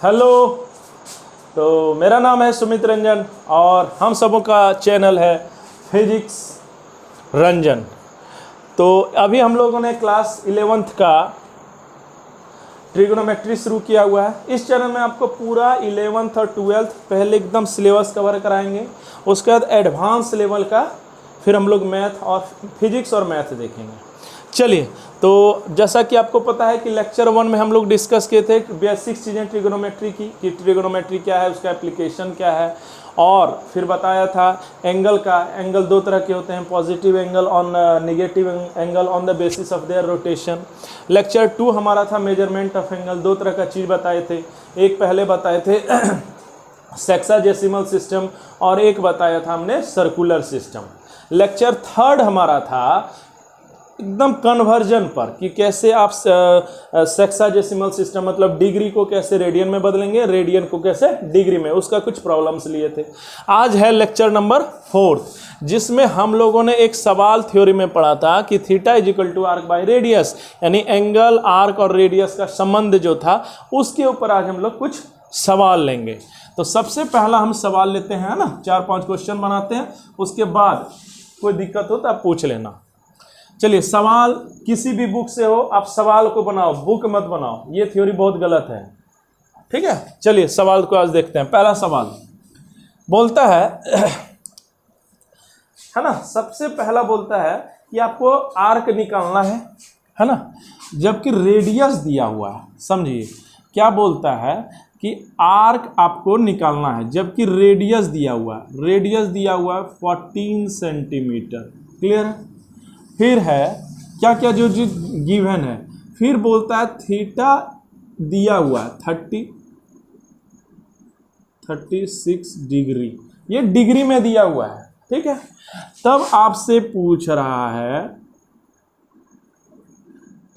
Hello. तो मेरा नाम है सुमित रंजन और हम सबों का चैनल है फिजिक्स रंजन। तो अभी हम लोगों ने क्लास 11th का ट्रिगोनोमेट्री शुरू किया हुआ है। इस चैनल में आपको पूरा 11th और 12th पहले एकदम सिलेबस कवर कराएंगे, उसके बाद एडवांस लेवल का फिर हम लोग मैथ और फिजिक्स और मैथ देखेंगे। चलिए, तो जैसा कि आपको पता है कि लेक्चर 1 में हम लोग डिस्कस किए थे बेसिक चीज़ें ट्रिगोनोमेट्री की, कि ट्रिगोनोमेट्री क्या है, उसका एप्लीकेशन क्या है, और फिर बताया था एंगल का। एंगल दो तरह के होते हैं, positive angle on negative angle on the basis of their rotation. Lecture 2 हमारा था मेजरमेंट ऑफ एंगल। दो तरह का चीज़ बताए थे, एक पहले बताए थे सेक्साडेसिमल सिस्टम और एक बताया था हमने सर्कुलर सिस्टम। लेक्चर 3 हमारा था एकदम कन्वर्जन पर, कि कैसे आप सेक्साडेसिमल सिस्टम मतलब डिग्री को कैसे रेडियन में बदलेंगे, रेडियन को कैसे डिग्री में, उसका कुछ प्रॉब्लम्स लिए थे। आज है लेक्चर नंबर 4, जिसमें हम लोगों ने एक सवाल थ्योरी में पढ़ा था कि theta is equal to arc by radius, यानी एंगल, आर्क और रेडियस का संबंध जो था उसके ऊपर आज हम लोग कुछ सवाल लेंगे। तो सबसे पहला हम सवाल लेते हैं ना, 4-5 क्वेश्चन बनाते हैं, उसके बाद कोई दिक्कत हो तो आप पूछ लेना। चलिए, सवाल किसी भी बुक से हो, आप सवाल को बनाओ, बुक मत बनाओ, ये थ्योरी बहुत गलत है, ठीक है। चलिए सवाल को आज देखते हैं। पहला सवाल बोलता है ना, सबसे पहला बोलता है कि आपको आर्क निकालना है ना, जबकि रेडियस दिया हुआ है। समझिए क्या बोलता है कि आर्क आपको निकालना है जबकि रेडियस दिया हुआ है। रेडियस दिया हुआ है 14 सेंटीमीटर। क्लियर है। फिर है क्या क्या जो गिवन है, फिर बोलता है थीटा दिया हुआ है 36 डिग्री, ये डिग्री में दिया हुआ है, ठीक है। तब आपसे पूछ रहा है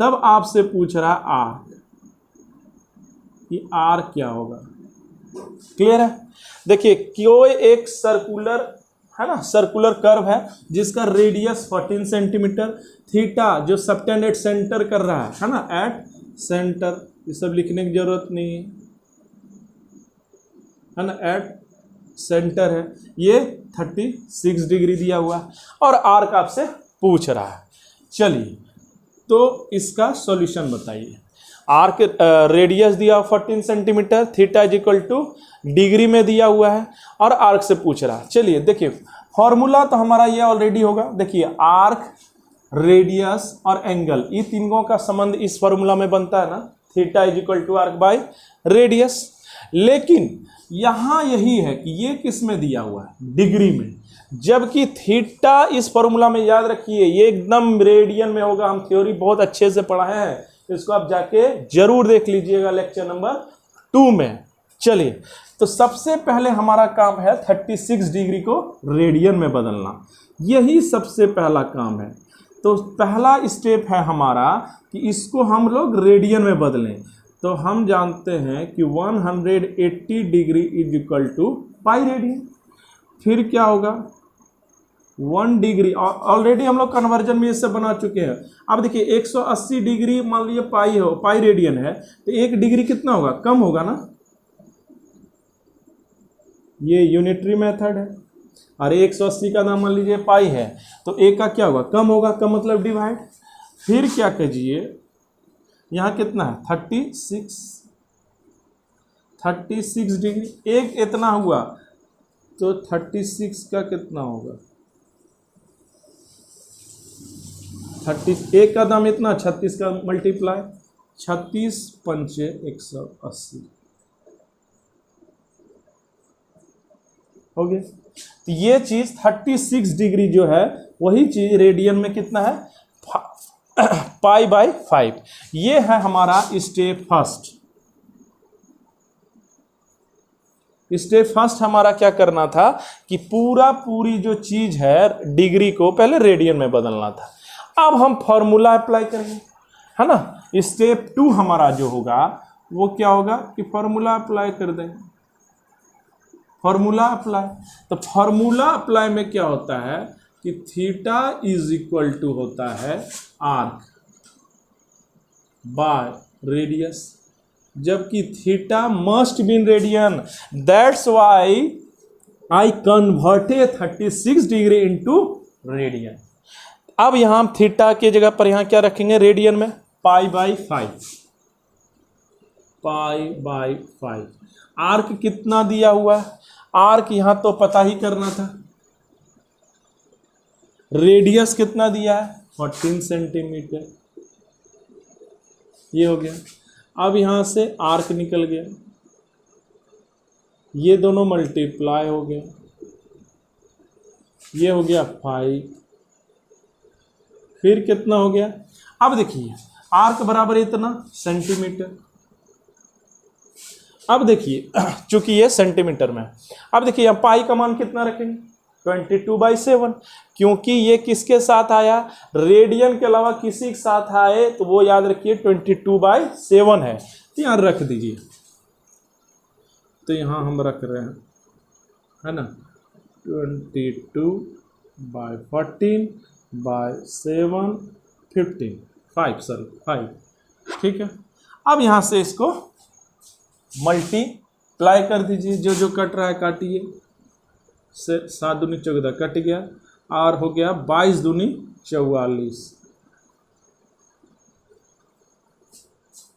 आर्क, कि आर्क क्या होगा। क्लियर है। देखिए, कोई एक सर्कुलर है ना, सर्कुलर कर्व है जिसका रेडियस 14 सेंटीमीटर, थीटा जो सबटेंड एट सेंटर कर रहा है ना, एट सेंटर, ये सब लिखने की जरूरत नहीं है ना, एट सेंटर है, ये 36 डिग्री दिया हुआ है और आर्क आपसे पूछ रहा है। चलिए, तो इसका सॉल्यूशन बताइए। आर्क रेडियस दिया 14 centimetre, theta is equal two degree में दिया हुआ है और आर्क से पूछ रहा है। चलिए देखिए, फॉर्मूला तो हमारा ये ऑलरेडी होगा। देखिए, आर्क, रेडियस और एंगल, ये तीनों का संबंध इस फॉर्मूला में बनता है ना, theta is equal to arc by radius. लेकिन यहाँ यही है कि ये किस में दिया हुआ है, डिग्री में, जबकि थीटा इस फॉर्मूला में, याद रखिए, ये एकदम रेडियन में होगा। हम थ्योरी बहुत अच्छे से पढ़ाए हैं, इसको आप जाके जरूर देख लीजिएगा लेक्चर नंबर 2 में। चलिए, तो सबसे पहले हमारा काम है 36 डिग्री को रेडियन में बदलना, यही सबसे पहला काम है। तो पहला स्टेप है हमारा कि इसको हम लोग रेडियन में बदलें। तो हम जानते हैं कि 180 degree is equal to pi radian. फिर क्या होगा, 1 डिग्री, ऑलरेडी हम लोग कन्वर्जन में इससे बना चुके हैं। अब देखिए, 180 डिग्री मान लीजिए पाई रेडियन है, तो 1 डिग्री कितना होगा, कम होगा ना, ये यूनिटरी मेथड है। और 180 का नाम मान लीजिए पाई है, तो एक का क्या होगा, कम होगा, कम मतलब डिवाइड। फिर क्या कीजिए, यहाँ कितना है 36 डिग्री, एक इतना हुआ तो 36 का कितना होगा, एक का दाम इतना, 36 का मल्टीप्लाई, 36 पंचे 180 हो गया। तो ये चीज 36 डिग्री जो है, वही चीज रेडियन में कितना है, पाई बाय 5। ये है हमारा स्टेप फर्स्ट। स्टेप फर्स्ट हमारा क्या करना था कि पूरी जो चीज है डिग्री को पहले रेडियन में बदलना था। अब हम फॉर्मूला अप्लाई करेंगे, है ना। स्टेप 2 हमारा जो होगा वो क्या होगा कि फॉर्मूला अप्लाई कर देंगे। फॉर्मूला अप्लाई, तो फॉर्मूला अप्लाई में क्या होता है कि थीटा इज इक्वल टू होता है आर्क बाय रेडियस। जबकि theta must be in radian, that's why I converted 36 degree into radian. अब यहां हम थीटा की जगह पर यहां क्या रखेंगे रेडियन में, pi by 5, pi by 5। Arc कितना दिया हुआ है, आर्क यहां तो पता ही करना था, रेडियस कितना दिया है 14 सेंटीमीटर, ये हो गया। अब यहां से आर्क निकल गया, ये दोनों मल्टीप्लाई हो गया, ये हो गया 5, फिर कितना हो गया, अब देखिए आर्क बराबर इतना सेंटीमीटर। अब देखिए चूंकि ये सेंटीमीटर में, अब देखिए यहाँ पाई का मान कितना रखेंगे 22/7, क्योंकि ये किसके साथ आया, रेडियन के अलावा किसी के साथ आए तो वो याद रखिए 22/7 है, तो यहाँ रख दीजिए। तो यहाँ हम रख रहे हैं, है ना, 22/14/7 5, ठीक है। अब यहाँ से इसको मल्टीप्लाई कर दीजिए, जो जो कट रहा है काटिए, 7 दूनी 14 कट गया, और हो गया 22 दूनी 44,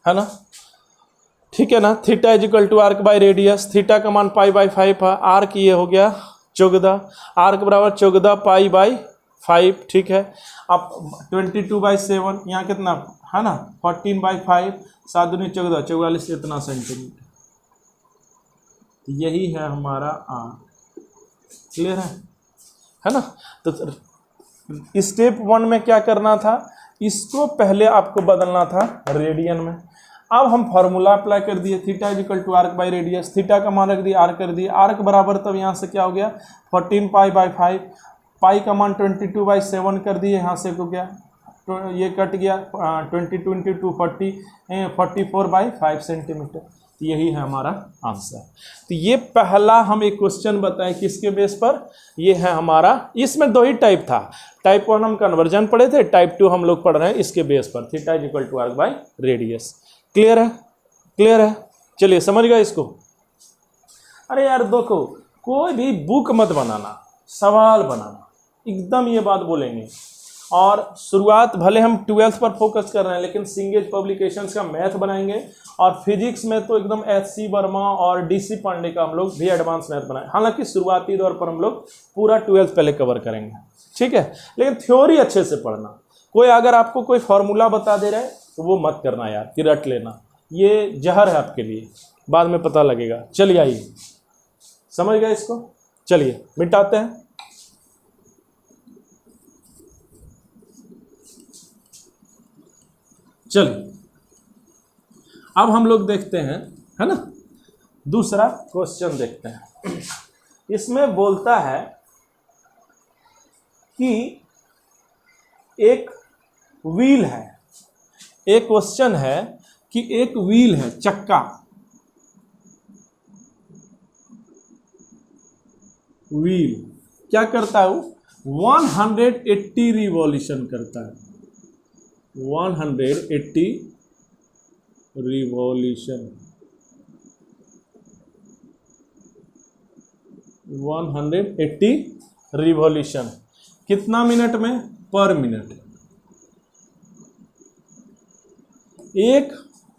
है ना, ठीक है ना। Theta is equal to arc by radius, theta का मान पाई बाई 5 है, आर्क ये हो गया 14, आर्क बराबर 14 पाई बाई 5, ठीक है। अब 22/7 यहाँ कितना है ना 14/5, 7 दूनी 14, 44 इतना सेंटीमीटर, यही है हमारा आर, क्लियर है ना। तो स्टेप 1 में क्या करना था, इसको पहले आपको बदलना था रेडियन में। अब हम फॉर्मूला अप्लाई कर दिए, theta is equal to arc by radius, theta का मान रख दिया, आर्क कर दिया, आर्क बराबर तब यहाँ से क्या हो गया 14π/5, पाई का मान 22/7 कर दिए, यहाँ से को गया तो ये कट गया 22 40 44/5 सेंटीमीटर, तो यही है हमारा आंसर। तो ये पहला हम एक क्वेश्चन बताएं किसके बेस पर, ये है हमारा, इसमें 2 ही टाइप था, टाइप 1 हम कन्वर्जन पढ़े थे, टाइप 2 हम लोग पढ़ रहे हैं इसके बेस पर, theta is equal to arc by radius. Clear है, क्लियर है, चलिए समझ गए इसको। अरे यार देखो, कोई भी बुक मत बनाना, सवाल बनाना, एकदम ये बात बोलेंगे। और शुरुआत भले हम 12th पर फोकस कर रहे हैं, लेकिन सिंगेज पब्लिकेशंस का मैथ बनाएंगे, और फिजिक्स में तो एकदम HC वर्मा और DC पांडे का हम लोग भी एडवांस मैथ बनाए। हालांकि शुरुआती दौर पर हम लोग पूरा 12th पहले कवर करेंगे, ठीक है, लेकिन थ्योरी अच्छे से पढ़ना। कोई अगर आपको कोई फॉर्मूला बता दे रहा है तो वो मत करना यार, कि रट लेना, ये जहर है आपके लिए, बाद में पता लगेगा। चलिए आइए, समझ गए इसको, चलिए मिटाते हैं। चलिए अब हम लोग देखते हैं, है ना, दूसरा क्वेश्चन देखते हैं। इसमें बोलता है कि एक व्हील है, एक क्वेश्चन है कि एक व्हील है, चक्का, व्हील क्या करता है, वो 180 रिवॉल्यूशन करता है, 180 रिवॉल्यूशन, 180 रिवॉल्यूशन कितना मिनट में, पर मिनट।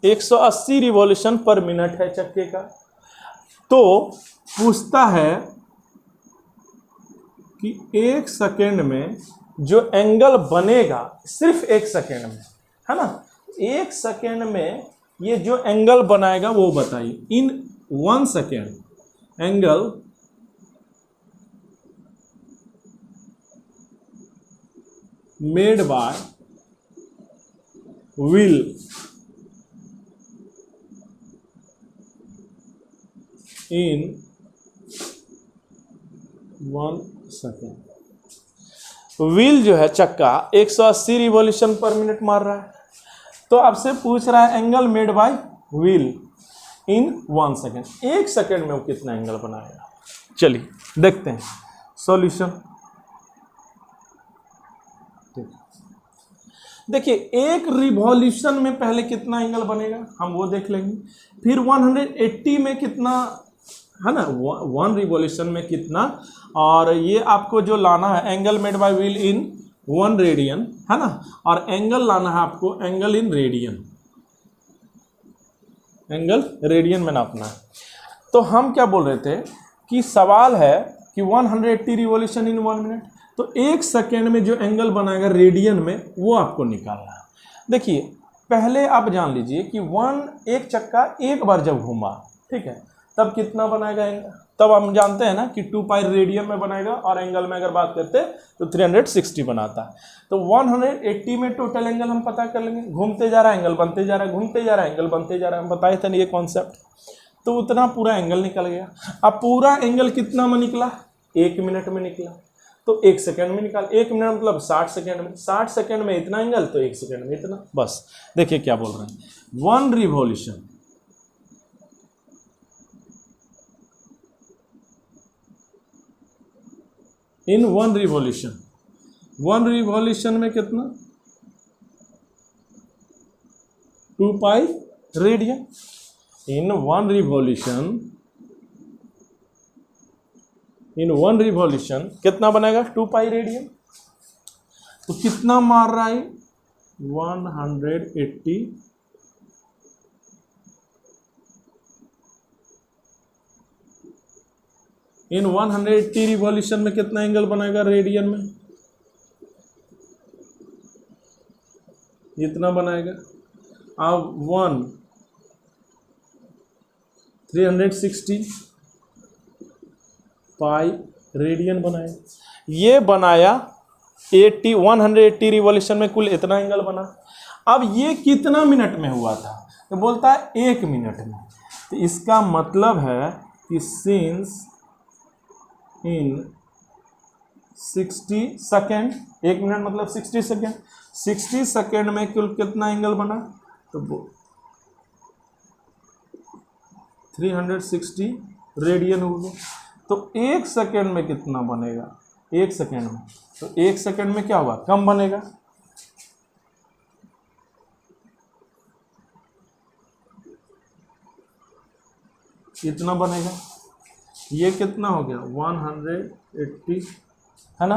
180 रिवॉल्यूशन पर मिनट है चक्के का। तो पूछता है कि 1 सेकेंड में जो एंगल बनेगा, सिर्फ 1 सेकेंड में, है ना, 1 सेकेंड में ये जो एंगल बनाएगा वो बताइए। इन 1 second angle made by wheel in 1 second. Wheel जो है चक्का 180 रिवॉल्यूशन पर मिनट मार रहा है, तो आपसे पूछ रहा है angle made by wheel in 1 second, 1 second में वो कितना एंगल बनाएगा। चलिए देखते हैं सॉल्यूशन। देखिए एक रिवॉल्यूशन में पहले कितना एंगल बनेगा हम वो देख लेंगे, फिर 180 में कितना है ना, 1 रिवॉल्यूशन में कितना, और ये आपको जो लाना है angle made by wheel in 1 radian है ना, और एंगल लाना है आपको angle in radian, angle radian में नापना है। तो हम क्या बोल रहे थे कि सवाल है कि 180 रिवॉल्यूशन इन 1 मिनट, तो 1 सेकेंड में जो एंगल बनाएगा रेडियन में वो आपको निकालना है। देखिए पहले आप जान लीजिए कि एक चक्का एक बार जब घूमा, ठीक है, तब कितना बनाएगा एंगल, तब हम जानते हैं ना कि 2 पाई रेडियन में बनाएगा, और एंगल में अगर बात करते तो 360 बनाता है। तो 180 में टोटल एंगल हम पता कर लेंगे, घूमते जा रहा है एंगल बनते जा रहा है, घूमते जा रहा है एंगल बनते जा रहा है, हम बताए थे ना ये कॉन्सेप्ट। तो उतना पूरा एंगल निकल गया। अब पूरा एंगल कितना में निकला, 1 मिनट में निकला, तो 1 सेकेंड में निकाल, 1 मिनट मतलब 60 सेकेंड में, 60 सेकेंड में इतना एंगल, तो 1 सेकेंड में इतना, बस। देखिए क्या बोल रहे हैं, 1 रिवॉल्यूशन इन 1 रिवॉल्यूशन, 1 रिवॉल्यूशन में कितना, 2 पाई रेडियन, इन 1 रिवॉल्यूशन, इन 1 रिवॉल्यूशन कितना बनेगा, 2 पाई रेडियन। तो कितना मार रहा है, 180, इन 180 रिवॉल्यूशन में कितना एंगल बनेगा रेडियन में, इतना बनाएगा। अब 360 पाई रेडियन बनाएगा, ये बनाया 180 रिवॉल्यूशन में कुल इतना एंगल बना। अब ये कितना मिनट में हुआ था, तो बोलता है 1 मिनट में। तो इसका मतलब है कि सिंस इन 60 सेकेंड, 1 मिनट मतलब 60 सेकेंड, 60 सेकेंड में कुल कितना एंगल बना, तो 360 रेडियन हो गया। तो 1 सेकेंड में कितना बनेगा, 1 सेकेंड में, तो 1 सेकेंड में क्या होगा, कम बनेगा, इतना बनेगा। ये कितना हो गया, 180 है ना,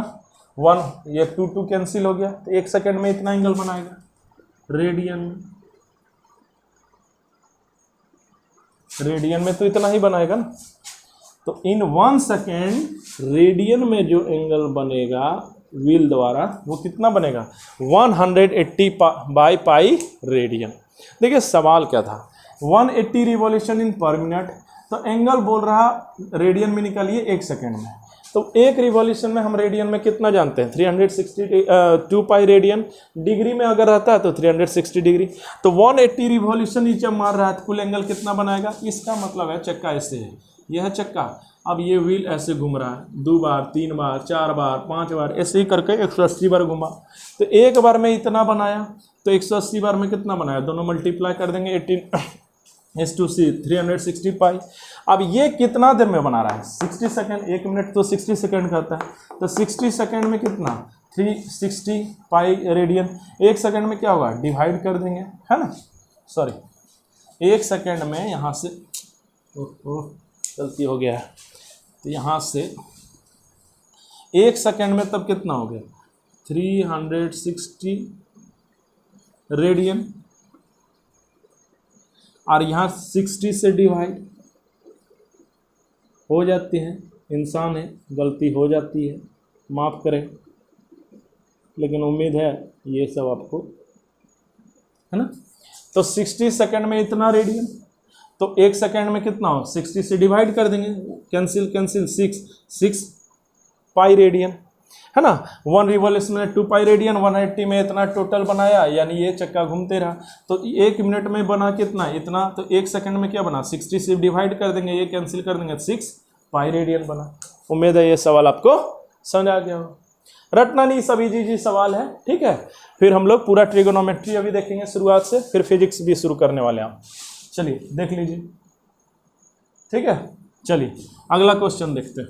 1 ये 2 कैंसिल हो गया, तो 1 सेकेंड में इतना एंगल बनाएगा रेडियन में, रेडियन में तो इतना ही बनाएगा ना। तो इन 1 सेकेंड रेडियन में जो एंगल बनेगा व्हील द्वारा वो कितना बनेगा, 180 बाई पाई रेडियन। देखिए सवाल क्या था, 180 रिवॉल्यूशन इन पर मिनट, तो एंगल बोल रहा रेडियन में निकालिए 1 सेकेंड में। तो 1 रिवॉल्यूशन में हम रेडियन में कितना जानते हैं, 360, 2 पाई रेडियन, डिग्री में अगर रहता है तो 360 डिग्री। तो 180 रिवॉल्यूशन नीचे मार रहा है तो कुल एंगल कितना बनाएगा, इसका मतलब है चक्का ऐसे है, यह है चक्का। अब ये व्हील ऐसे घूम रहा है 2 बार 3 बार 4 बार 5 बार ऐसे ही करके 180 बार घुमा। तो एक बार में इतना बनाया, तो 180 बार में कितना बनाया, दोनों मल्टीप्लाई कर देंगे, 18 360 पाई। अब ये कितना देर में बना रहा है, 60 सेकेंड, 1 मिनट तो 60 सेकेंड करता है, तो 60 सेकेंड में कितना, 360 पाई रेडियन। 1 सेकेंड में क्या होगा, डिवाइड कर देंगे है ना, सॉरी 1 सेकेंड में यहाँ से गलती हो गया है, तो यहाँ से 1 सेकेंड में तब कितना हो गया, 360 रेडियन, और यहाँ 60 से डिवाइड हो जाती है, इंसान है गलती हो जाती है, माफ़ करें, लेकिन उम्मीद है ये सब आपको है ना। तो 60 सेकेंड में इतना रेडियन, तो 1 सेकेंड में कितना हो, 60 से डिवाइड कर देंगे, कैंसिल कैंसिल, 6 पाई रेडियन है ना। 1 रिवॉल्यूशन में 2 पाई रेडियन, 180 में इतना टोटल बनाया, यानी ये चक्का घूमते रहा। तो 1 मिनट में बना कितना, इतना, तो 1 सेकेंड में क्या बना, 60 से डिवाइड कर देंगे, ये कैंसिल कर देंगे, 6 पाई रेडियन बना। उम्मीद है ये सवाल आपको समझ आ गया हो, रटना नहीं, सभी जी सवाल है, ठीक है। फिर हम लोग पूरा ट्रिगोनोमेट्री अभी देखेंगे शुरुआत से, फिर फिजिक्स भी शुरू करने वाले हैं। चलिए देख लीजिए, ठीक है। चलिए अगला क्वेश्चन देखते हैं।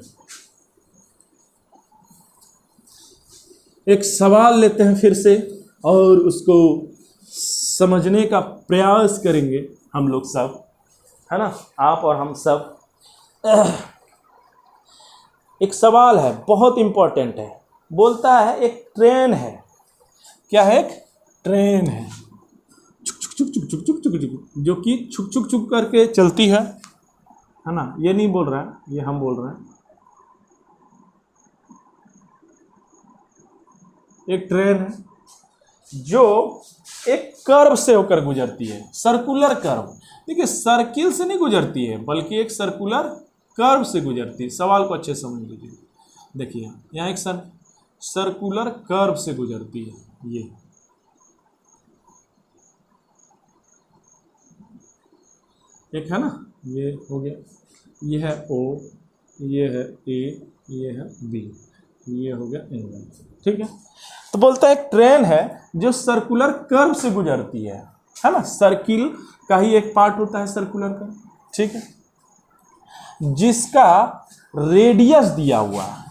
एक सवाल लेते हैं फिर से, और उसको समझने का प्रयास करेंगे हम लोग सब, है ना, आप और हम सब। एक सवाल है, बहुत इंपॉर्टेंट है। बोलता है एक ट्रेन है, क्या है, एक ट्रेन है छुक छुक छुक छुक छुक छुक छुक, जो कि छुक छुक छुक करके चलती है ना। ये नहीं बोल रहा है, ये हम बोल रहे हैं। एक ट्रेन है जो एक कर्व से होकर गुजरती है, सर्कुलर कर्व। देखिए सर्किल से नहीं गुजरती है, बल्कि एक सर्कुलर कर्व से गुजरती है। सवाल को अच्छे से समझ लीजिए। देखिए यहाँ एक सर्कुलर कर्व से गुजरती है। ये एक है ना, ये हो गया, ये है O, ये है A, ये है B, ये हो गया एंगल, ठीक है। तो बोलता है एक ट्रेन है जो सर्कुलर कर्व से गुजरती है ना। सर्किल का ही एक पार्ट होता है सर्कुलर कर्व, ठीक है, जिसका रेडियस दिया हुआ है,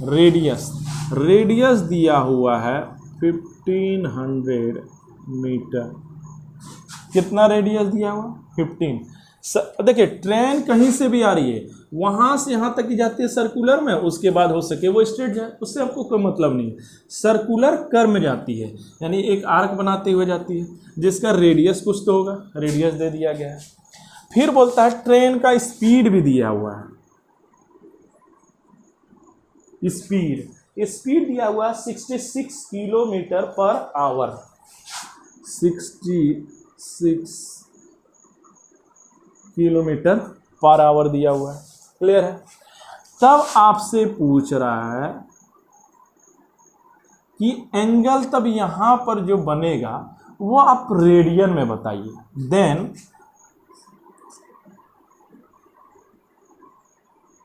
रेडियस दिया हुआ है 1500 मीटर। कितना रेडियस दिया हुआ, 15। देखिए ट्रेन कहीं से भी आ रही है, वहां से यहां तक की जाती है सर्कुलर में, उसके बाद हो सके वो स्ट्रेट जाए, उससे आपको कोई मतलब नहीं है। सर्कुलर कर्व में जाती है, यानी एक आर्क बनाते हुए जाती है, जिसका रेडियस कुछ तो होगा, रेडियस दे दिया गया है। फिर बोलता है ट्रेन का स्पीड भी दिया हुआ है, स्पीड दिया हुआ है 66 kilometre per hour, 66 kilometre per hour दिया हुआ है। क्लियर है। तब आपसे पूछ रहा है कि एंगल तब यहां पर जो बनेगा वो आप रेडियन में बताइए। Then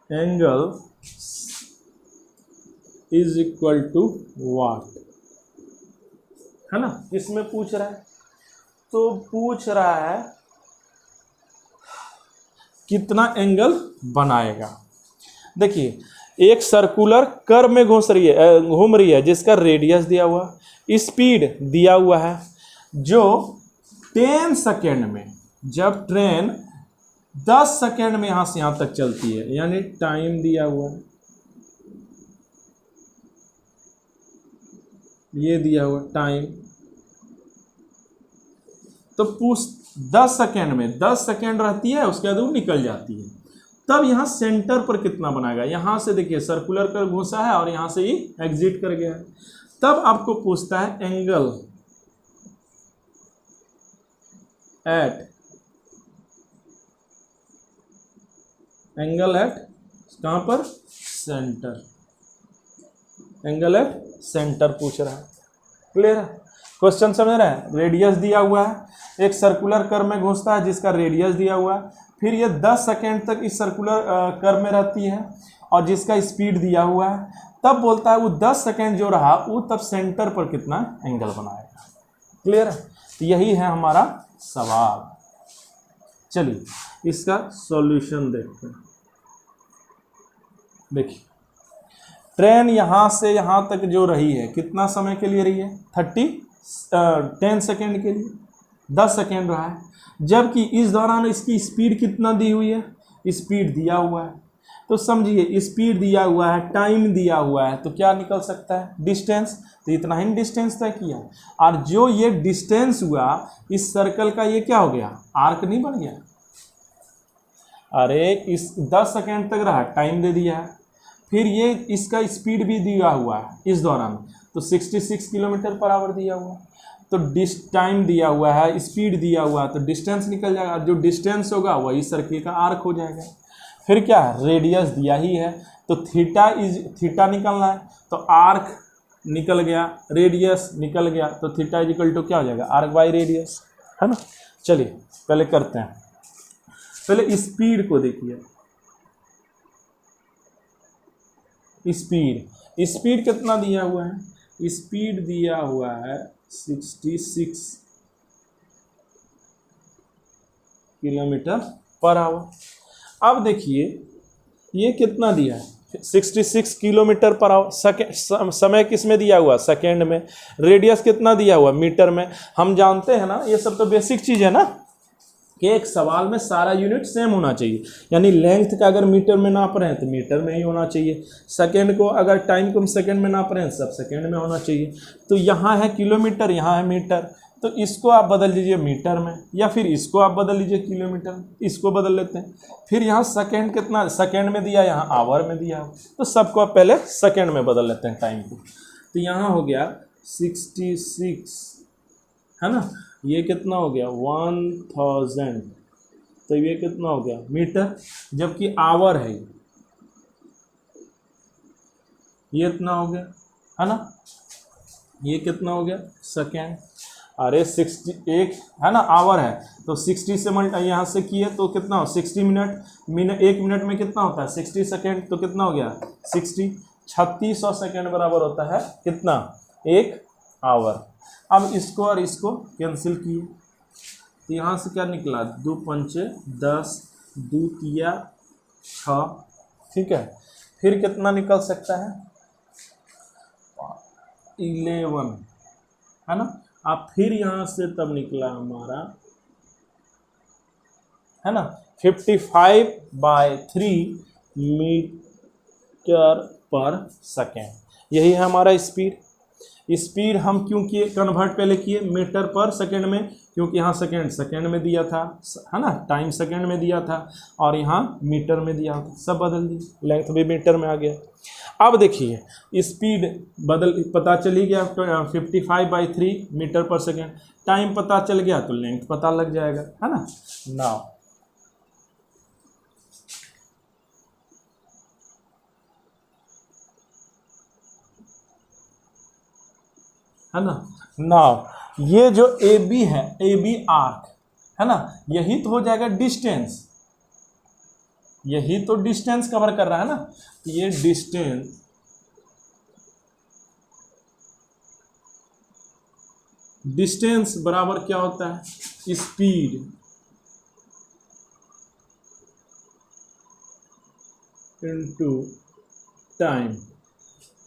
angle is equal to what, है ना। किसमें पूछ रहा है, तो पूछ रहा है कितना एंगल बनाएगा। देखिए एक सर्कुलर कर्व में घूम रही है जिसका रेडियस दिया हुआ, स्पीड दिया हुआ है, जो 10 सेकेंड में, जब ट्रेन 10 सेकेंड में यहां से यहां तक चलती है, यानी टाइम दिया हुआ है, ये दिया हुआ टाइम। तो पूछ 10 सेकेंड में 10 सेकेंड रहती है, उसके बाद वो निकल जाती है। तब यहाँ सेंटर पर कितना बनाएगा, यहाँ से देखिए सर्कुलर कर घुसा है और यहाँ से ही एग्जिट कर गया है। तब आपको पूछता है एंगल एट कहाँ पर, सेंटर, एंगल एट सेंटर पूछ रहा है। क्लियर है, क्वेश्चन समझ रहे हैं। रेडियस दिया हुआ है, एक सर्कुलर कर्व में घुसता है जिसका रेडियस दिया हुआ है, फिर ये 10 सेकेंड तक इस सर्कुलर कर्व में रहती है और जिसका स्पीड दिया हुआ है। तब बोलता है वो 10 सेकेंड जो रहा वो तब सेंटर पर कितना एंगल बनाएगा। क्लियर है, तो यही है हमारा सवाल। चलिए इसका सॉल्यूशन देखते हैं। देखिए ट्रेन यहाँ से यहाँ तक जो रही है कितना समय के लिए रही है, 10 सेकेंड के लिए, 10 सेकेंड रहा है। जबकि इस दौरान इसकी स्पीड कितना दी हुई है, स्पीड दिया हुआ है। तो समझिए स्पीड दिया हुआ है, टाइम दिया हुआ है, तो क्या निकल सकता है, डिस्टेंस। तो इतना ही डिस्टेंस तय किया, और जो ये डिस्टेंस हुआ इस सर्कल का, ये क्या हो गया, आर्क नहीं बन गया। अरे इस 10 सेकेंड तक रहा, टाइम दे दिया है, फिर ये इसका स्पीड भी दिया हुआ है इस दौरान, तो 66 किलोमीटर पर आवर दिया हुआ है। तो टाइम दिया हुआ है, स्पीड दिया हुआ है, तो डिस्टेंस निकल जाएगा। जो डिस्टेंस होगा वही सर्किल का आर्क हो जाएगा। फिर क्या है, रेडियस दिया ही है, तो थीटा निकलना है, तो आर्क निकल गया, रेडियस निकल गया, तो थीटा इज इक्वल टू क्या हो जाएगा, आर्क बाई रेडियस, है ना। चलिए पहले करते हैं, पहले स्पीड को देखिए। स्पीड कितना दिया हुआ है, स्पीड दिया हुआ है 66 किलोमीटर पर आवर। अब देखिए ये कितना दिया है, 66 किलोमीटर पर आवर। समय किस में दिया हुआ, सेकेंड में। रेडियस कितना दिया हुआ, मीटर में। हम जानते हैं ना, ये सब तो बेसिक चीज है ना, कि एक सवाल में सारा यूनिट सेम होना चाहिए। यानी लेंथ का अगर मीटर में नाप रहे हैं तो मीटर में ही होना चाहिए, सेकंड को अगर टाइम को हम सेकंड में नाप रहे हैं सब सेकंड में होना चाहिए। तो यहाँ है किलोमीटर, यहाँ है मीटर, तो इसको आप बदल लीजिए मीटर में, या फिर इसको आप बदल लीजिए किलोमीटर, इसको बदल लेते हैं। फिर यहाँ सेकंड कितना, सेकंड में दिया, यहाँ आवर में दिया, तो सबको आप पहले सेकंड में बदल लेते हैं टाइम को। तो यहाँ हो गया 66, है ना, ये कितना हो गया 1000, तो ये कितना हो गया मीटर, जबकि आवर है ये इतना हो गया, है ना, ये कितना हो गया सेकेंड। अरे 61 है ना, आवर है तो 60 से यहाँ से किए तो कितना हो 60 मिनट, एक मिनट में कितना होता है 60 सेकेंड, तो कितना हो गया 60, 3600 सेकेंड बराबर होता है कितना, एक आवर। अब इसको और इसको कैंसिल किए तो यहाँ से क्या निकला, 2 पंचे 10, 2 तिया 6, ठीक है। फिर कितना निकल सकता है 11, है ना। अब फिर यहाँ से तब निकला हमारा, है ना, 55/3 मीटर पर सेकेंड। यही है हमारा स्पीड। स्पीड हम क्यों किए, कन्वर्ट पहले किए मीटर पर सेकेंड में, क्योंकि यहाँ सेकेंड में दिया था, है ना, टाइम सेकेंड में दिया था, और यहाँ मीटर में दिया था, सब बदल दिए, लेंथ भी मीटर में आ गया। अब देखिए स्पीड पता चली गया 55/3 मीटर पर सेकेंड, टाइम पता चल गया तो लेंथ पता लग जाएगा, है ना। नाउ है ना, नाउ ये जो ए बी है, ए बी आर्क है ना, यही तो हो जाएगा डिस्टेंस, यही तो डिस्टेंस कवर कर रहा है ना। ये डिस्टेंस बराबर क्या होता है, स्पीड इनटू टाइम,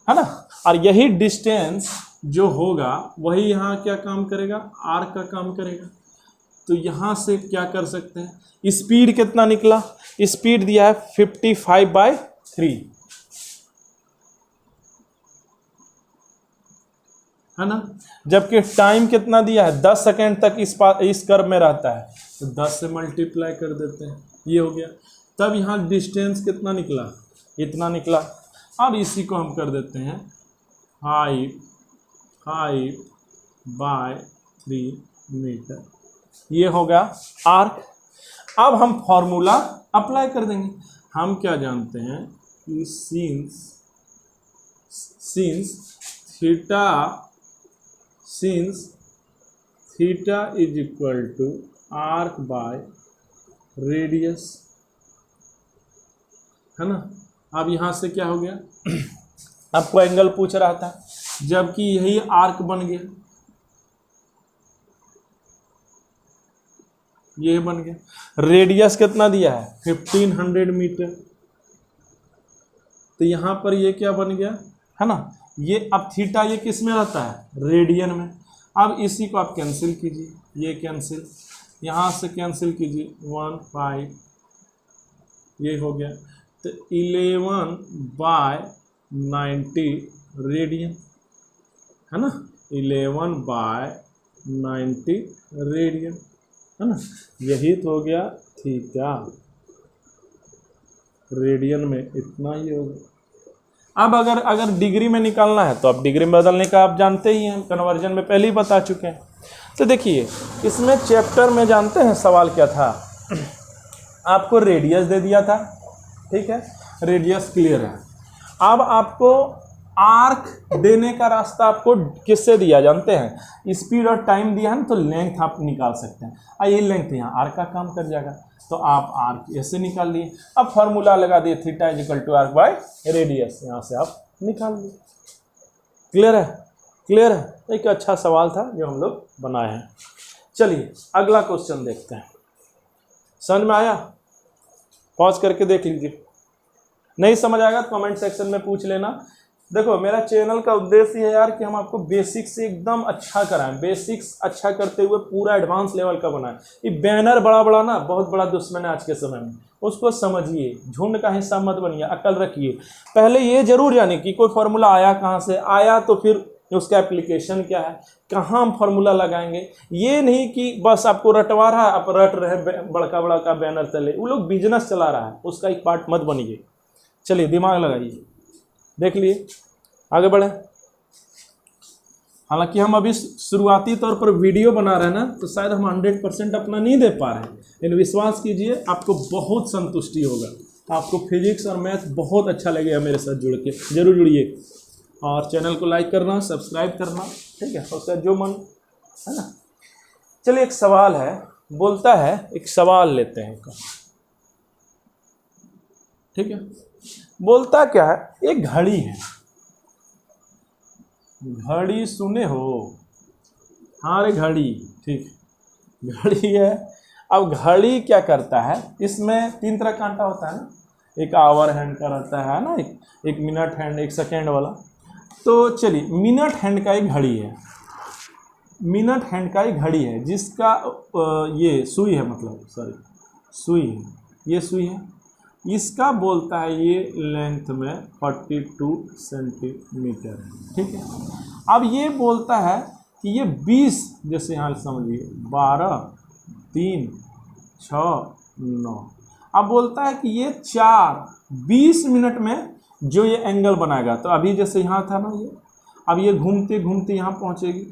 है ना। और यही डिस्टेंस जो होगा वही यहाँ क्या काम करेगा, आर्क का काम करेगा। तो यहाँ से क्या कर सकते हैं, स्पीड कितना निकला, स्पीड दिया है 55/3, है ना, जबकि टाइम कितना दिया है 10 सेकेंड तक इस कर्व में रहता है, तो 10 से मल्टीप्लाई कर देते हैं, ये हो गया। तब यहाँ डिस्टेंस कितना निकला, इतना निकला। अब इसी को हम कर देते हैं 55/3 मीटर, ये होगा आर्क। अब हम फॉर्मूला अप्लाई कर देंगे। हम क्या जानते हैं कि theta is equal to arc by radius, है ना। अब यहाँ से क्या हो गया आपको एंगल पूछ रहा था, जबकि यही आर्क बन गया, ये बन गया। रेडियस कितना दिया है 1500 मीटर, तो यहाँ पर ये क्या बन गया, है ना। ये अब थीटा ये किस में रहता है, रेडियन में। अब इसी को आप कैंसिल कीजिए, ये कैंसिल, यहाँ से कैंसिल कीजिए 15, ये हो गया। तो 11/90 रेडियन, है ना, 11/90 रेडियन, है ना। यही तो हो गया थीटा, रेडियन में इतना ही होगा। अब अगर डिग्री में निकालना है तो अब डिग्री में बदलने का आप जानते ही हैं, कन्वर्जन में पहले ही बता चुके हैं। तो देखिए इसमें चैप्टर में जानते हैं सवाल क्या था, आपको रेडियस दे दिया था, ठीक है, रेडियस क्लियर है। अब आपको आर्क देने का रास्ता आपको किससे दिया जानते हैं, स्पीड और टाइम दिया है ना, तो लेंथ आप निकाल सकते हैं। ये लेंथ यहाँ आर्क का काम कर जाएगा, तो आप आर्क ऐसे निकाल लिए। अब फॉर्मूला लगा दिए theta is equal to arc by radius, यहाँ से आप निकाल लिए। क्लियर है, क्लियर है। एक अच्छा सवाल था जो हम लोग बनाए हैं। चलिए अगला क्वेश्चन देखते हैं, समझ में आया, पॉज करके देख लीजिए। नहीं समझ आएगा तो कमेंट सेक्शन में पूछ लेना। देखो मेरा चैनल का उद्देश्य है यार कि हम आपको बेसिक से एकदम अच्छा कराएं, बेसिक्स अच्छा करते हुए पूरा एडवांस लेवल का बनाएं। ये बैनर बड़ा बड़ा ना बहुत बड़ा दुश्मन है आज के समय में, उसको समझिए, झुंड का हिस्सा मत बनिए, अकल रखिए। पहले ये जरूर जानिए कि कोई फार्मूला आया कहाँ से आया, तो फिर उसका एप्लीकेशन क्या है, कहाँ हम फार्मूला लगाएंगे। ये नहीं कि बस आपको रटवा रहा है, आप रट रहे बड़का बड़का बैनर चले, वो लोग बिजनेस चला रहा है, उसका एक पार्ट मत बनिए। चलिए दिमाग लगाइए, देख लिए, आगे बढ़े। हालांकि हम अभी शुरुआती तौर पर वीडियो बना रहे हैं ना, तो शायद हम 100% अपना नहीं दे पा रहे हैं, लेकिन विश्वास कीजिए आपको बहुत संतुष्टि होगा, आपको फिजिक्स और मैथ बहुत अच्छा लगेगा मेरे साथ जुड़ के। जरूर जुड़िए और चैनल को लाइक करना, सब्सक्राइब करना, ठीक है, उसका जो मन है ना। चलिए एक सवाल है, बोलता है, एक सवाल लेते हैं इसका, ठीक है। बोलता क्या है, एक घड़ी है, घड़ी सुने हो, हाँ रे घड़ी, ठीक, घड़ी है। अब घड़ी क्या करता है, इसमें 3 तरह का कांटा होता है ना, एक आवर हैंड का रहता है ना, एक मिनट हैंड, एक सेकेंड वाला। तो चलिए मिनट हैंड का एक घड़ी है, मिनट हैंड का एक घड़ी है जिसका ये सुई है, मतलब सॉरी सुई है, ये सुई है, इसका बोलता है ये लेंथ में 42 सेंटीमीटर है, ठीक है। अब ये बोलता है कि ये 20, जैसे यहाँ समझिए 12, 3, 6, 9, अब बोलता है कि ये 20 मिनट में जो ये एंगल बनाएगा। तो अभी जैसे यहाँ था ना ये, अब ये घूमते घूमते यहाँ पहुँचेगी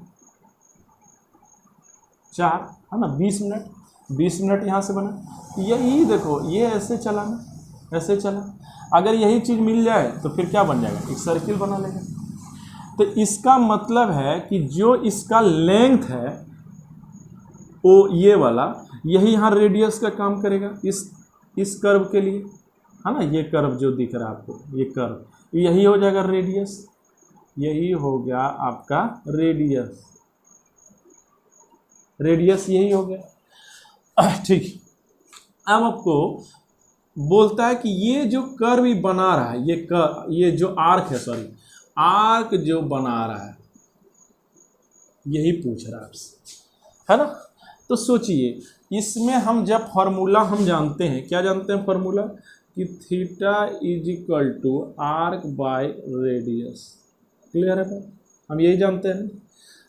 4, है ना, 20 मिनट यहाँ से बना। यही देखो ये ऐसे चला ना, ऐसे चला, अगर यही चीज़ मिल जाए तो फिर क्या बन जाएगा, एक सर्किल बना लेगा। तो इसका मतलब है कि जो इसका लेंथ है वो ये वाला, यही यहाँ रेडियस का काम करेगा इस कर्व के लिए, है ना। ये कर्व जो दिख रहा है आपको, ये कर्व, यही हो जाएगा रेडियस, यही हो गया आपका रेडियस, रेडियस यही हो गया, ठीक। अब आपको बोलता है कि ये जो कर्व बना रहा है, ये जो आर्क है, सॉरी आर्क जो बना रहा है, यही पूछ रहा है आपसे, है ना। तो सोचिए इसमें हम जब फॉर्मूला हम जानते हैं, क्या जानते हैं फॉर्मूला, कि theta is equal to arc by radius, clear है बात, हम यही जानते हैं।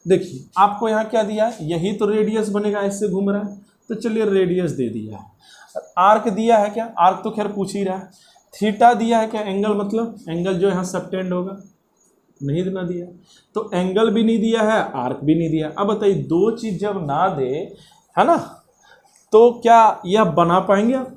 देखिए आपको यहाँ क्या दिया है, यही तो रेडियस बनेगा, इससे घूम रहा है, तो चलिए रेडियस दे दिया है। आर्क दिया है क्या, आर्क तो खैर पूछ ही रहा है। थीटा दिया है क्या, एंगल, मतलब एंगल जो यहाँ सबटेंड होगा, नहीं देना दिया, तो एंगल भी नहीं दिया है, आर्क भी नहीं दिया। अब बताइए दो चीज जब ना दे, है ना, तो क्या यह बना पाएंगे आप?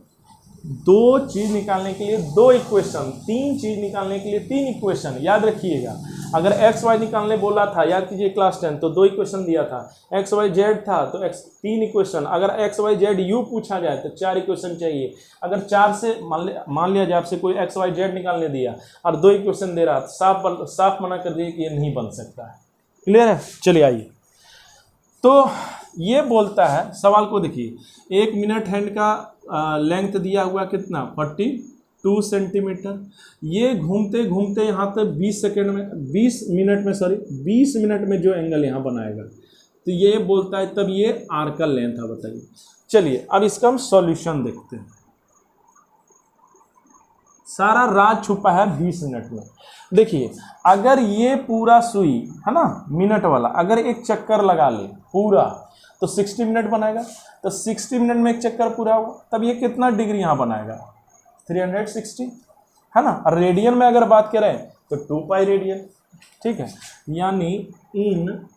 दो चीज निकालने के लिए दो इक्वेशन, तीन चीज निकालने के लिए तीन इक्वेशन, याद रखिएगा। अगर एक्स वाई निकालने बोला था, याद कीजिए क्लास 10, तो दो इक्वेशन दिया था, एक्स वाई जेड था तो तीन इक्वेशन, अगर एक्स वाई जेड यू पूछा जाए तो 4 इक्वेशन चाहिए। अगर 4 से मान लिया जाए आपसे कोई एक्स वाई जेड निकालने दिया और दो इक्वेशन दे रहा, तो साफ मना कर दिए कि ये नहीं बन सकता है, क्लियर है। चलिए आइए, तो ये बोलता है, सवाल को देखिए, 1 मिनट हैंड का लेंथ दिया हुआ कितना, 42 सेंटीमीटर, ये घूमते घूमते यहाँ तक 20 मिनट में जो एंगल यहाँ बनाएगा, तो ये बोलता है तब ये आर्क का लेंथ है, बताइए। चलिए अब इसका हम सॉल्यूशन देखते हैं। सारा राज छुपा है 20 मिनट में। देखिए अगर ये पूरा सुई है ना, मिनट वाला, अगर एक चक्कर लगा ले पूरा, तो 60 मिनट बनाएगा, तो 60 मिनट में एक चक्कर पूरा होगा, तब ये कितना डिग्री यहाँ बनाएगा, 360, है ना। और रेडियन में अगर बात करें तो 2 पाई रेडियन, ठीक है, यानी इन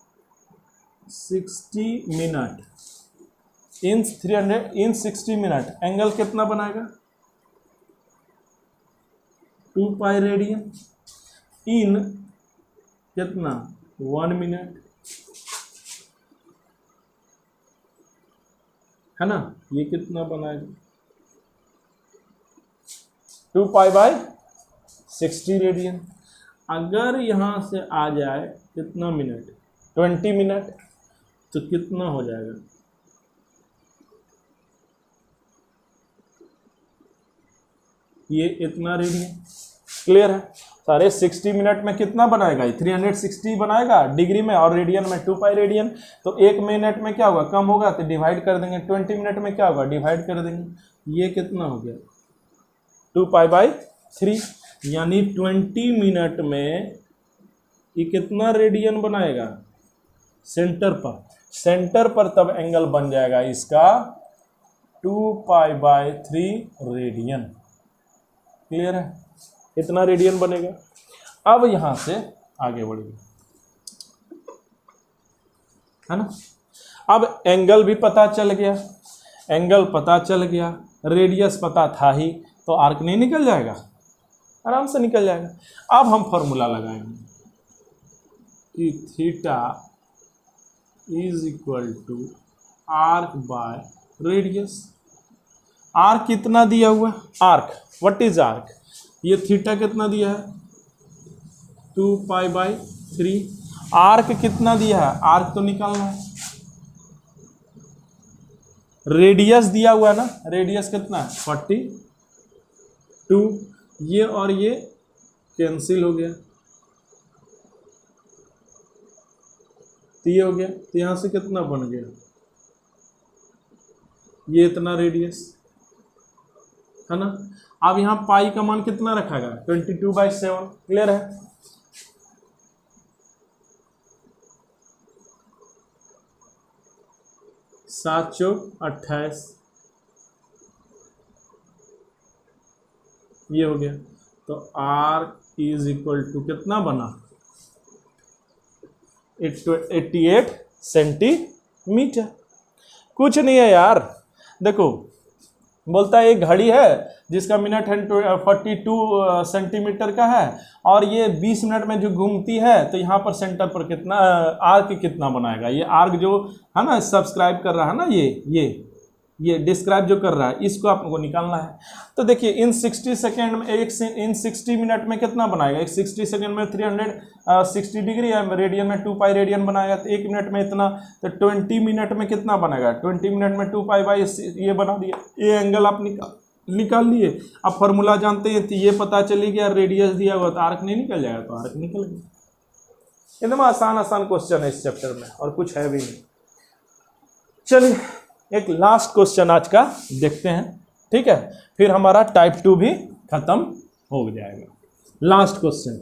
60 मिनट एंगल कितना बनाएगा, 2 पाई रेडियन, इन कितना 1 मिनट, है ना। ये कितना बनाएगा, 2 पाई बाय 60 रेडियन। अगर यहाँ से आ जाए कितना मिनट, 20 मिनट, तो कितना हो जाएगा, ये इतना रेडियन। क्लियर है? सारे 60 मिनट में कितना बनाएगा? 360 बनाएगा डिग्री में, और रेडियन में 2 पाई रेडियन। तो 1 मिनट में क्या होगा? कम होगा तो डिवाइड कर देंगे। 20 मिनट में क्या होगा? डिवाइड कर देंगे। ये कितना हो गया? 2 पाई बाई 3, यानी 20 मिनट में ये कितना रेडियन बनाएगा? सेंटर पर तब एंगल बन जाएगा इसका 2 पाई बाई 3 रेडियन। क्लियर है? इतना रेडियन बनेगा। अब यहां से आगे बढ़ेंगे, है ना? अब एंगल भी पता चल गया, रेडियस पता था ही, तो आर्क नहीं निकल जाएगा? आराम से निकल जाएगा। अब हम फॉर्मूला लगाएंगे कि theta is equal to arc by radius. Arc कितना दिया हुआ? Arc, what is arc? ये थीटा कितना दिया है? 2 पाई बाई 3। आर्क कितना दिया है? आर्क तो निकालना है। रेडियस दिया हुआ है ना, रेडियस कितना है? 42। ये और ये कैंसिल हो गया, तो ये हो गया। तो यहां से कितना बन गया? ये इतना रेडियस, है ना? अब यहां पाई का मान कितना रखा गया? 22/7। क्लियर है? सात चौक 28, ये हो गया। तो आर्क इज इक्वल टू कितना बना? 88 सेंटीमीटर। कुछ नहीं है यार, देखो बोलता है एक घड़ी है जिसका मिनट है 42 सेंटीमीटर का है, और ये 20 मिनट में जो घूमती है, तो यहाँ पर सेंटर पर कितना आर्क कितना बनाएगा? ये आर्क जो है ना सब्सक्राइब कर रहा है ना, ये डिस्क्राइब जो कर रहा है, इसको आपको निकालना है। तो देखिए इन 60 सेकेंड में इन 60 मिनट में कितना बनाएगा? एक 60 सेकेंड में 360 डिग्री है, रेडियन में 2 पाई रेडियन बनाएगा, तो 1 मिनट में इतना, तो 20 मिनट में कितना बनेगा? 20 मिनट में 2 पाई बाई ये बना दिया। ये एंगल आप निकाल लिए। अब फॉर्मूला जानते हैं, तो ये पता चली गया, रेडियस दिया हुआ, तो आर्क नहीं निकल जाएगा? तो आर्क निकल गया। एकदम आसान क्वेश्चन है इस चैप्टर में, और कुछ है भी नहीं। चलिए एक लास्ट क्वेश्चन आज का देखते हैं, ठीक है? फिर हमारा टाइप 2 भी खत्म हो जाएगा। Last question.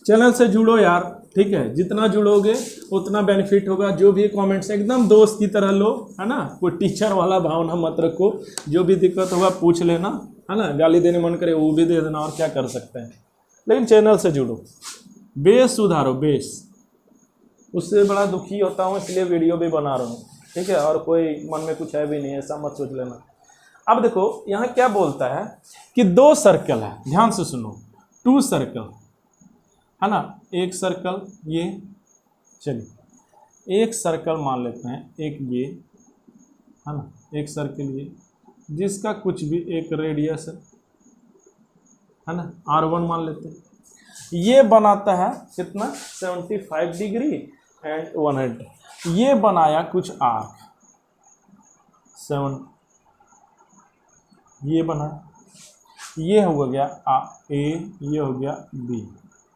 चैनल से जुड़ो यार, ठीक है? जितना जुड़ोगे उतना बेनिफिट होगा। जो भी कमेंट्स एकदम दोस्त की तरह लो, है ना? कोई टीचर वाला भावना मत रखो। जो भी दिक्कत होगा पूछ लेना, है ना? गाली देने मन करे वो भी दे देना, और क्या कर सकते हैं। लेकिन चैनल से जुड़ो, बेस सुधारो, बेस। उससे बड़ा दुखी होता हूँ, इसलिए वीडियो भी बना रहा हूँ, ठीक है? और कोई मन में कुछ है भी नहीं, ऐसा मत सोच लेना। अब देखो यहाँ क्या बोलता है कि 2 सर्कल है, ध्यान से सुनो। 2 सर्कल है ना, एक सर्कल ये, चलिए एक सर्कल मान लेते हैं, एक ये है ना, एक सर्कल ये, जिसका कुछ भी एक रेडियस है ना, R1 मान लेते हैं। ये बनाता है कितना? 75 डिग्री एंड 100। ये बनाया कुछ आर्क 7, ये बना, ये हो गया A, ये हो गया B।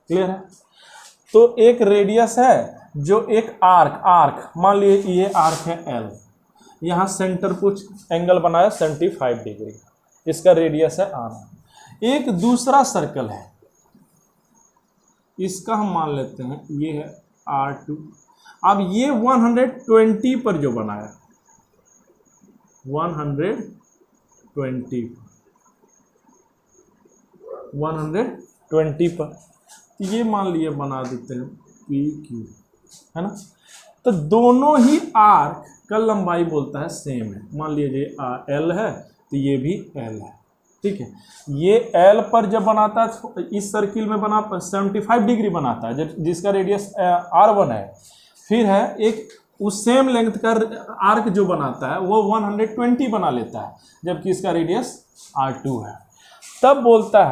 क्लियर है? तो एक रेडियस है, जो एक आर्क मान लीजिए ये आर्क है L, यहाँ सेंटर कुछ एंगल बनाया 75 डिग्री, इसका रेडियस है R। एक दूसरा सर्कल है, इसका हम मान लेते हैं ये है R2। अब ये 120 पर जो बनाया, 120 पर, तो ये मान लिए बना देते हैं PQ, है ना? तो दोनों ही आर्क का लंबाई बोलता है सेम है। मान लीजिए L है, तो ये भी L है, ठीक है? ये L पर जब बनाता है, इस सर्किल में बना 75 डिग्री बनाता है, जब जिसका रेडियस R1 है। फिर है एक उस सेम लेंथ का आर्क जो बनाता है वो 120 बना लेता है, जबकि इसका रेडियस R2 है। तब बोलता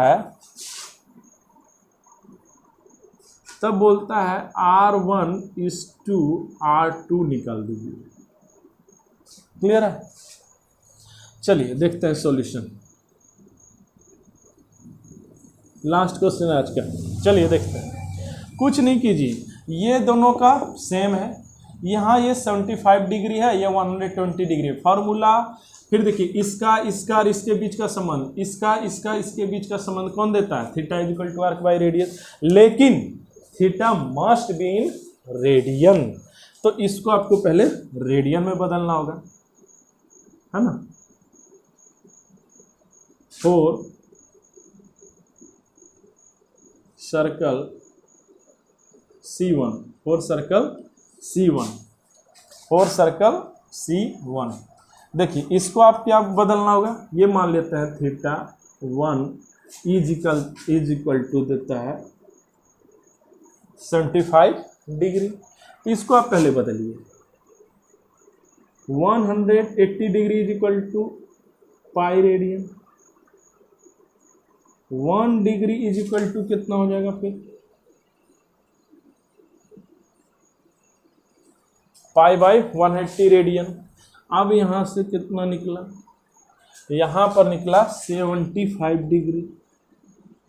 है R1 is to R2 निकाल दीजिए। क्लियर है? चलिए देखते हैं सॉल्यूशन। लास्ट क्वेश्चन है आज का, चलिए देखते हैं। कुछ नहीं कीजिए, ये दोनों का सेम है, यहाँ ये 75 डिग्री है, ये 120 डिग्री। फार्मूला फिर देखिए, इसका इसका और इसके बीच का संबंध, इसका इसका इसके बीच का संबंध कौन देता है? Theta is equal to arc by radius. लेकिन theta must be in radian, तो इसको आपको पहले रेडियन में बदलना होगा, है ना। 4 circle C1, 4 circle C1, 4 circle C1। देखिए इसको आप क्या बदलना होगा, ये मान लेते हैं थीटा 1 इज इक्वल टू देता है 75 डिग्री। इसको आप पहले बदलिए, 180 degree is equal to pi radian. 1 degree is equal to कितना हो जाएगा फिर? Pi by 180 radian. अब यहाँ से कितना निकला? यहाँ पर निकला 75 डिग्री।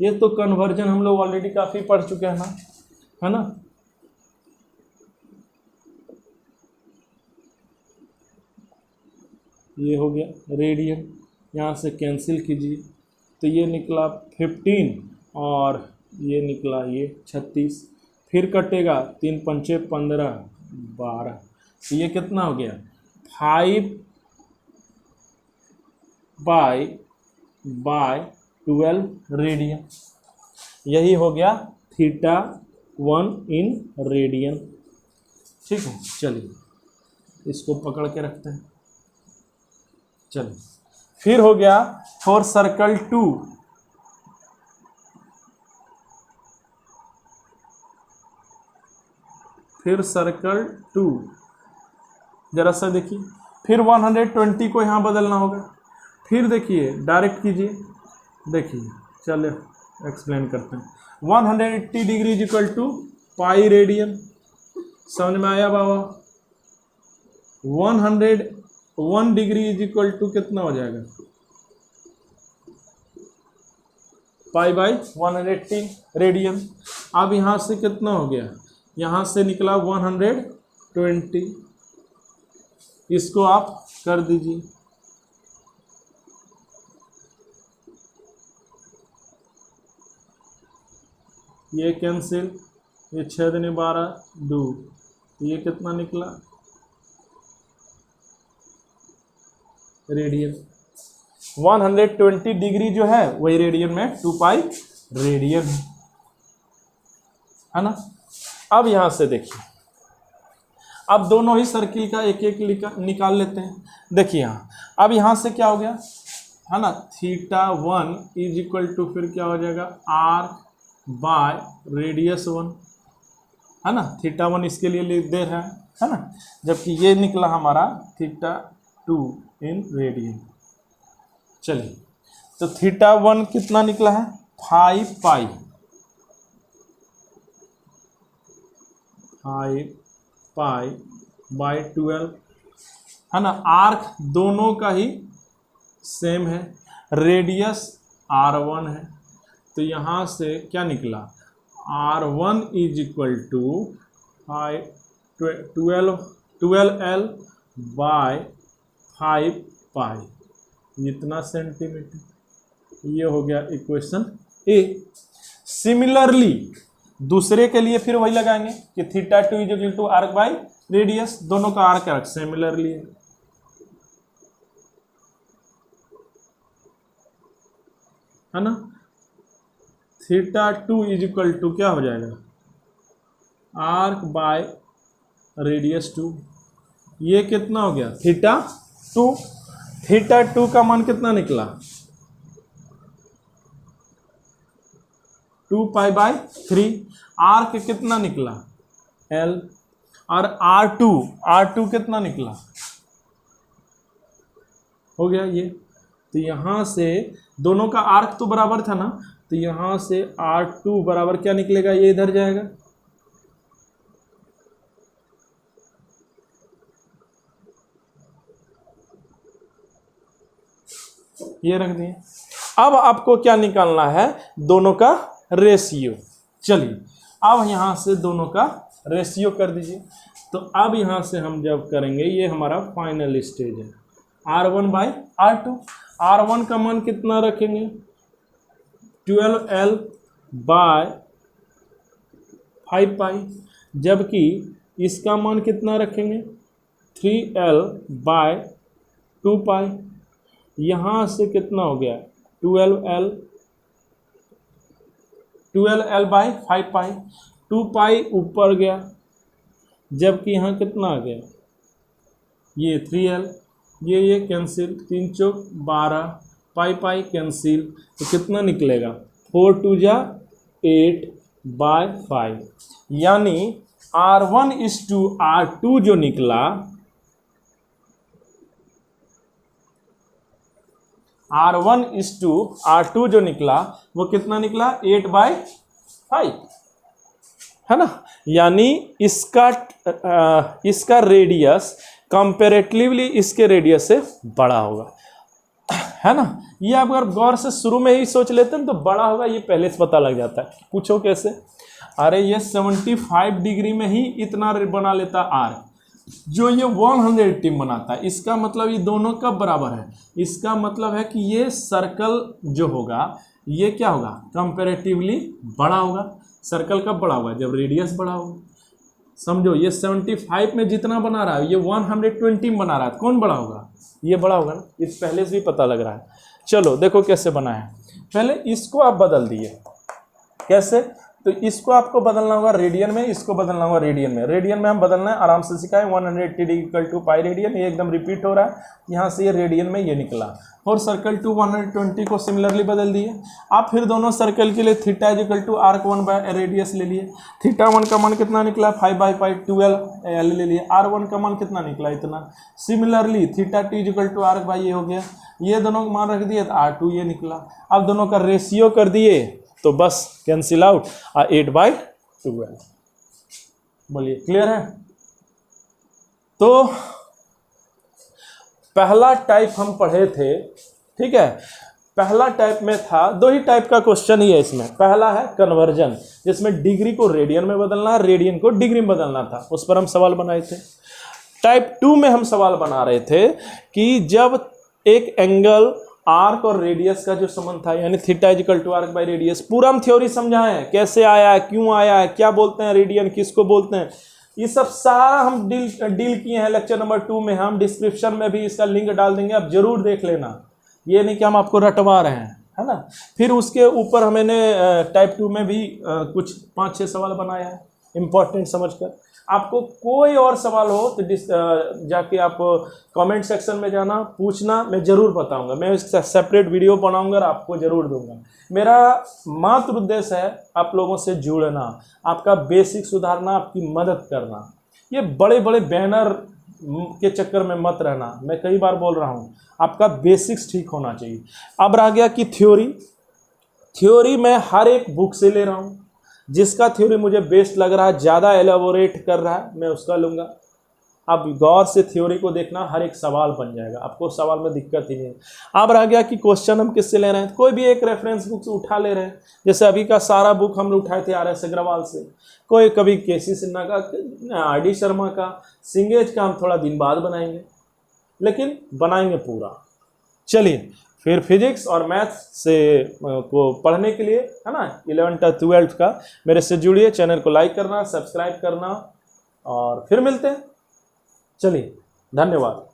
ये तो कन्वर्जन हम लोग ऑलरेडी काफ़ी पढ़ चुके हैं ना, है ना। ये हो गया रेडियन, यहाँ से कैंसिल कीजिए तो ये निकला 15 और ये निकला ये 36। फिर कटेगा 3 पंचे 15 12, तो ये कितना हो गया? 5 बाई 12 रेडियन। यही हो गया थीटा 1 इन रेडियन। ठीक है, चलिए इसको पकड़ के रखते हैं। चलिए फिर हो गया फॉर सर्कल 2, फिर सर्कल 2 जरा सा देखिए, फिर 120 को यहाँ बदलना होगा। फिर देखिए डायरेक्ट कीजिए, देखिए चलिए एक्सप्लेन करते हैं। 180 degree is equal to pi radian, समझ में आया बाबा। 101 डिग्री इज इक्वल टू कितना हो जाएगा? Pi by 180 radian. अब यहाँ से कितना हो गया? यहाँ से निकला 120। इसको आप कर दीजिए, ये कैंसिल, ये 6 दूनी 12 2, ये कितना निकला? रेडियन। 120 डिग्री जो है वही रेडियन में 2 पाई रेडियन है ना। अब यहाँ से देखिए, अब दोनों ही सर्किल का एक एक निकाल लेते हैं। देखिए यहाँ, अब यहाँ से क्या हो गया है ना, थीटा 1 इज इक्वल टू फिर क्या हो जाएगा? आर्क बाय रेडियस 1, है ना। थीटा 1 इसके लिए लिख दे रहा है ना, जबकि ये निकला हमारा थीटा 2 इन रेडियन। चलिए तो थीटा 1 कितना निकला है? 5 पाई 5 पाई बाई 12, है ना। आर्क दोनों का ही सेम है, रेडियस R1 है, तो यहाँ से क्या निकला? R1 is equal to 12L by 5 pi, इतना सेंटीमीटर। ये हो गया इक्वेशन ए। सिमिलरली दूसरे के लिए फिर वही लगाएंगे कि theta 2 is equal to arc by radius, दोनों का आर्क सिमिलरली है ना। थीटा 2 इज इक्वल टू क्या हो जाएगा? Arc by radius 2। ये कितना हो गया? थीटा 2। थीटा 2 का मान कितना निकला? 2 पाई बाय 3। आर्क कितना निकला? L। और R2 कितना निकला? हो गया ये। तो यहाँ से दोनों का आर्क तो बराबर था ना, तो यहाँ से R2 बराबर क्या निकलेगा? ये इधर जाएगा, ये रख दिए। अब आपको क्या निकालना है, दोनों का रेशियो। चलिए अब यहाँ से दोनों का रेशियो कर दीजिए। तो अब यहाँ से हम जब करेंगे, ये हमारा फाइनल स्टेज है, R1/R2। R1 का मान कितना रखेंगे, 12L/5π, जबकि इसका मान कितना रखेंगे, 3L/2π। यहाँ से कितना हो गया, 12L/5π, 2π ऊपर गया, जबकि यहाँ कितना आ गया, ये 3L, ये कैंसिल, 3 चौक 12, पाई कैंसिल, तो कितना निकलेगा, 4 2 जा 8/5। यानी R1:R2 जो निकला, R1:R2 जो निकला वो कितना निकला, 8/5, है ना। यानी इसका रेडियस कंपेरेटिवली इसके रेडियस से बड़ा होगा, है ना। ये आप अगर गौर से शुरू में ही सोच लेते हैं तो बड़ा होगा, ये पहले से पता लग जाता है। पूछो कैसे, अरे ये 75 डिग्री में ही इतना बना लेता आर, जो ये 180 बनाता है। इसका मतलब ये दोनों कब बराबर है, इसका मतलब है कि ये सर्कल जो होगा ये क्या होगा, कंपेरेटिवली बड़ा होगा। सर्कल कब बड़ा होगा, जब रेडियस बड़ा होगा। समझो ये 75 में जितना बना रहा है ये 120 बना रहा है, कौन बड़ा होगा, ये बड़ा होगा ना। इस पहले से भी पता लग रहा है। चलो देखो कैसे बना है, पहले इसको आप बदल दिए, कैसे, तो इसको आपको बदलना होगा रेडियन में, इसको बदलना होगा रेडियन में। रेडियन में हम बदलना है, आराम से सिखाए, 180 डिग्री = पाई रेडियन, ये एकदम रिपीट हो रहा है। यहाँ से ये रेडियन में ये निकला, और सर्कल टू 120 को सिमिलरली बदल दिए। आप फिर दोनों सर्कल के लिए थीटा = arc1 रेडियस ले लिए। थीटा 1 का मान कितना निकला, 5/π 12L ले लिए। R1 का मान कितना निकला, इतना। सिमिलरली थीटा t = arc/, ये हो गया, ये दोनों का मान रख दिए तो R2 ये निकला। अब दोनों का रेशियो कर दिए तो बस कैंसिल आउट, 8/12। बोलिए क्लियर है। तो पहला टाइप हम पढ़े थे, ठीक है। पहला टाइप में था, दो ही टाइप का क्वेश्चन ही है इसमें। पहला है कन्वर्जन, जिसमें डिग्री को रेडियन में बदलना, रेडियन को डिग्री में बदलना था, उस पर हम सवाल बनाए थे। टाइप 2 में हम सवाल बना रहे थे कि जब एक एंगल आर्क और रेडियस का जो संबंध था, यानी थीटा = arc/रेडियस, पूरा हम थ्योरी समझाए हैं, कैसे आया है, क्यों आया है, क्या बोलते हैं रेडियन, किसको बोलते हैं, ये सब सारा हम डील किए हैं लेक्चर नंबर 2 में। हम डिस्क्रिप्शन में भी इसका लिंक डाल देंगे, आप जरूर देख लेना, ये नहीं कि हम आपको रटवा रहे हैं, है ना। फिर उसके ऊपर मैंने टाइप 2 में भी कुछ 5-6 सवाल बनाया है इंपॉर्टेंट समझकर। आपको कोई और सवाल हो तो जाके आप कमेंट सेक्शन में जाना, पूछना, मैं ज़रूर बताऊंगा। मैं इसका सेपरेट वीडियो बनाऊंगा और आपको ज़रूर दूंगा। मेरा मात्र उद्देश्य है आप लोगों से जुड़ना, आपका बेसिक सुधारना, आपकी मदद करना। ये बड़े बड़े बैनर के चक्कर में मत रहना, मैं कई बार बोल रहा हूँ, आपका बेसिक्स ठीक होना चाहिए। अब रह गया कि थ्योरी मैं हर एक बुक से ले रहा हूँ, जिसका थ्योरी मुझे बेस्ट लग रहा है, ज़्यादा एलाबोरेट कर रहा है, मैं उसका लूँगा। अब गौर से थ्योरी को देखना, हर एक सवाल बन जाएगा, आपको सवाल में दिक्कत ही नहीं है। अब रह गया कि क्वेश्चन हम किससे ले रहे हैं, कोई भी एक रेफरेंस बुक से उठा ले रहे हैं। जैसे अभी का सारा बुक हम उठाए थे RS अग्रवाल से, कोई कभी KC सिन्हा का, RD शर्मा का, सिंगेज का हम थोड़ा दिन बाद बनाएंगे, लेकिन बनाएंगे पूरा। चलिए फिर फिजिक्स और मैथ्स से को पढ़ने के लिए, है ना, 11th 12th का मेरे से जुड़िए। चैनल को लाइक करना, सब्सक्राइब करना, और फिर मिलते हैं। चलिए धन्यवाद।